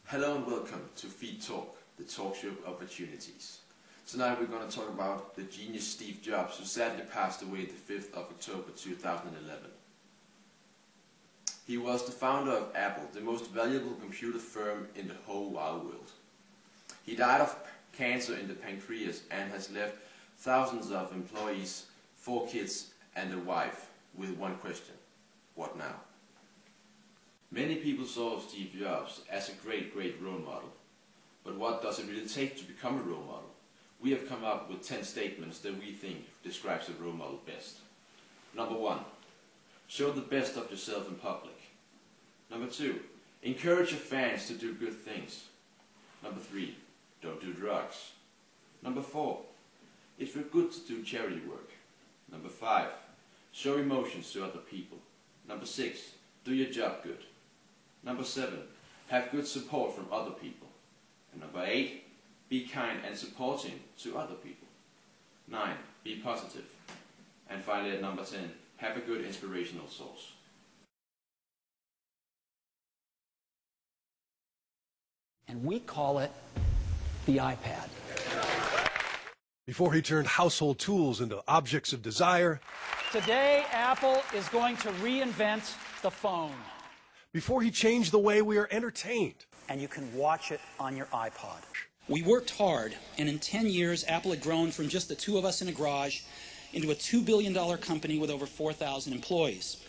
Hello and welcome to Feed Talk, the talk show of opportunities. Tonight we're going to talk about the genius Steve Jobs, who sadly passed away the 5th of October 2011. He was the founder of Apple, the most valuable computer firm in the whole wide world. He died of cancer in the pancreas and has left thousands of employees, 4 kids and a wife, with one question: what now? Many people saw Steve Jobs as a great role model. But what does it really take to become a role model? We have come up with 10 statements that we think describes a role model best. Number 1, show the best of yourself in public. Number 2, encourage your fans to do good things. Number 3, don't do drugs. Number 4, it's good to do charity work. Number 5, show emotions to other people. Number 6, do your job good. Number 7, have good support from other people. And number 8, be kind and supporting to other people. 9, be positive. And finally at number 10, have a good inspirational source. And we call it the iPad. Before he turned household tools into objects of desire. Today, Apple is going to reinvent the phone. Before he changed the way we are entertained. And you can watch it on your iPod. We worked hard, and in 10 years, Apple had grown from just the 2 of us in a garage into a $2 billion company with over 4,000 employees.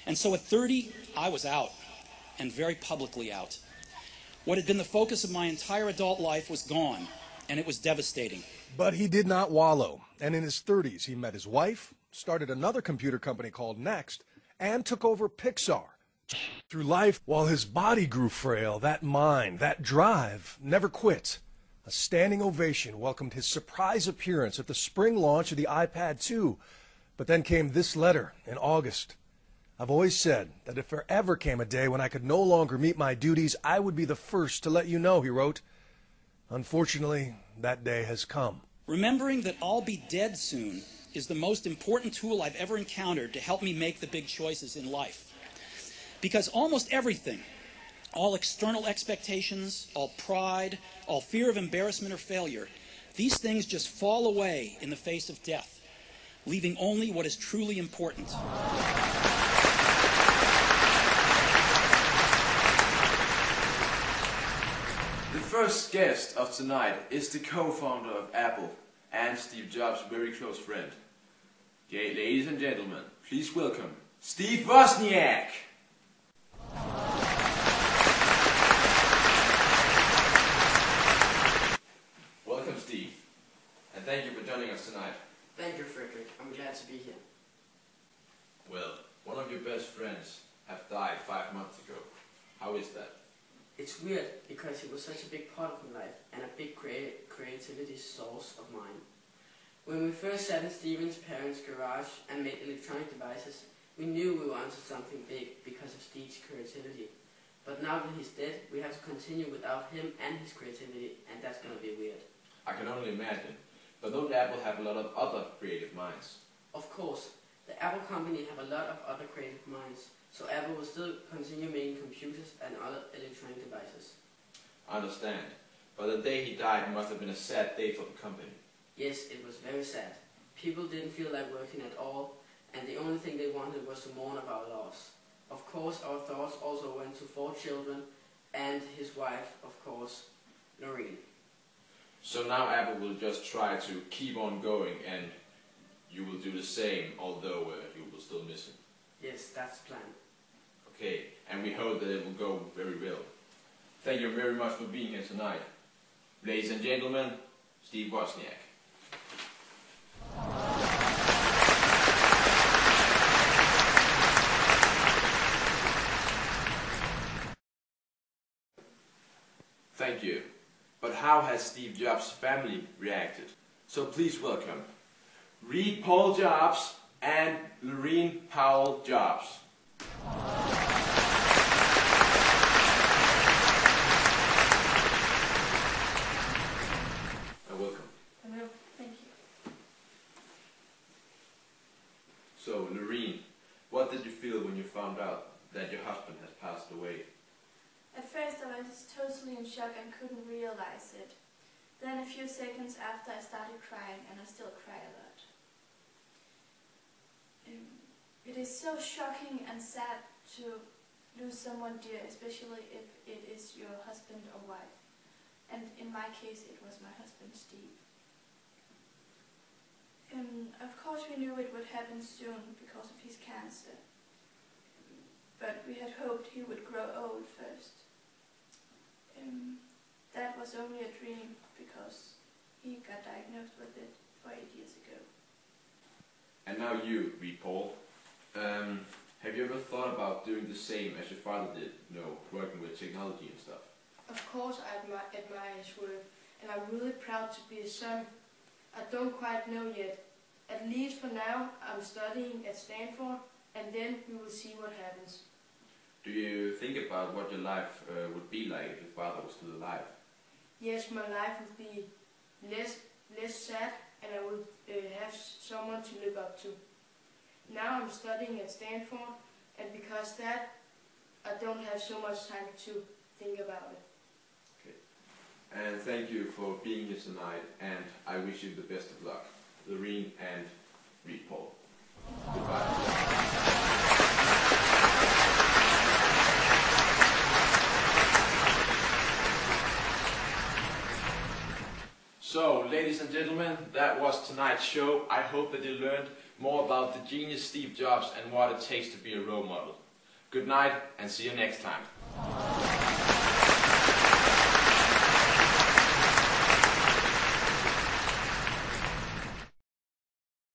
And so at 30, I was out, and very publicly out. What had been the focus of my entire adult life was gone, and it was devastating. But he did not wallow, and in his 30s, he met his wife, started another computer company called Next, and took over Pixar. Through life, while his body grew frail, that mind, that drive, never quit. A standing ovation welcomed his surprise appearance at the spring launch of the iPad 2. But then came this letter in August. I've always said that if there ever came a day when I could no longer meet my duties, I would be the first to let you know, he wrote. Unfortunately, that day has come. Remembering that I'll be dead soon is the most important tool I've ever encountered to help me make the big choices in life. Because almost everything, all external expectations, all pride, all fear of embarrassment or failure, these things just fall away in the face of death, leaving only what is truly important. The first guest of tonight is the co-founder of Apple and Steve Jobs' very close friend. Ladies and gentlemen, please welcome Steve Wozniak. Welcome, Steve, and thank you for joining us tonight. Thank you, Frederick. I'm glad to be here. Well, one of your best friends have died 5 months ago. How is that? It's weird because he was such a big part of my life and a big creativity source of mine. When we first sat in Steven's parents' garage and made electronic devices, we knew we were onto something big because of Steve's creativity. But now that he's dead, we have to continue without him and his creativity, and that's going to be weird. I can only imagine. But don't Apple have a lot of other creative minds? Of course. The Apple company have a lot of other creative minds, so Apple will still continue making computers and other electronic devices. I understand. But the day he died must have been a sad day for the company. Yes, it was very sad. People didn't feel like working at all, and the only thing they wanted was to mourn about loss. Of course, our thoughts also went to 4 children and his wife, of course, Noreen. So now Apple will just try to keep on going, and you will do the same, although you will still miss him. Yes, that's the plan. Okay, and we hope that it will go very well. Thank you very much for being here tonight. Ladies and gentlemen, Steve Wozniak. Thank you. But how has Steve Jobs' family reacted? So please welcome Reed Paul Jobs and Lorene Powell Jobs. Welcome. Hello, thank you. So Lorene, what did you feel when you found out that your husband has passed away? At first I was totally in shock and couldn't realize it. Then a few seconds after I started crying, and I still cry a lot. It is so shocking and sad to lose someone dear, especially if it is your husband or wife. And in my case it was my husband Steve. Of course we knew it would happen soon because of his cancer. But we had hoped he would grow old first. That was only a dream because he got diagnosed with it 8 years ago. And now you, Paul. Have you ever thought about doing the same as your father did, working with technology and stuff? Of course I admire his work, and I'm really proud to be his son. I don't quite know yet. At least for now, I'm studying at Stanford, and then we will see what happens. Do you think about what your life would be like if your father was still alive? Yes, my life would be less sad, and I would have someone to look up to. Now I'm studying at Stanford, and because that, I don't have so much time to think about it. Okay. And thank you for being here tonight, and I wish you the best of luck. Loreen and Paul. Goodbye. So, ladies and gentlemen, that was tonight's show. I hope that you learned more about the genius Steve Jobs and what it takes to be a role model. Good night, and see you next time.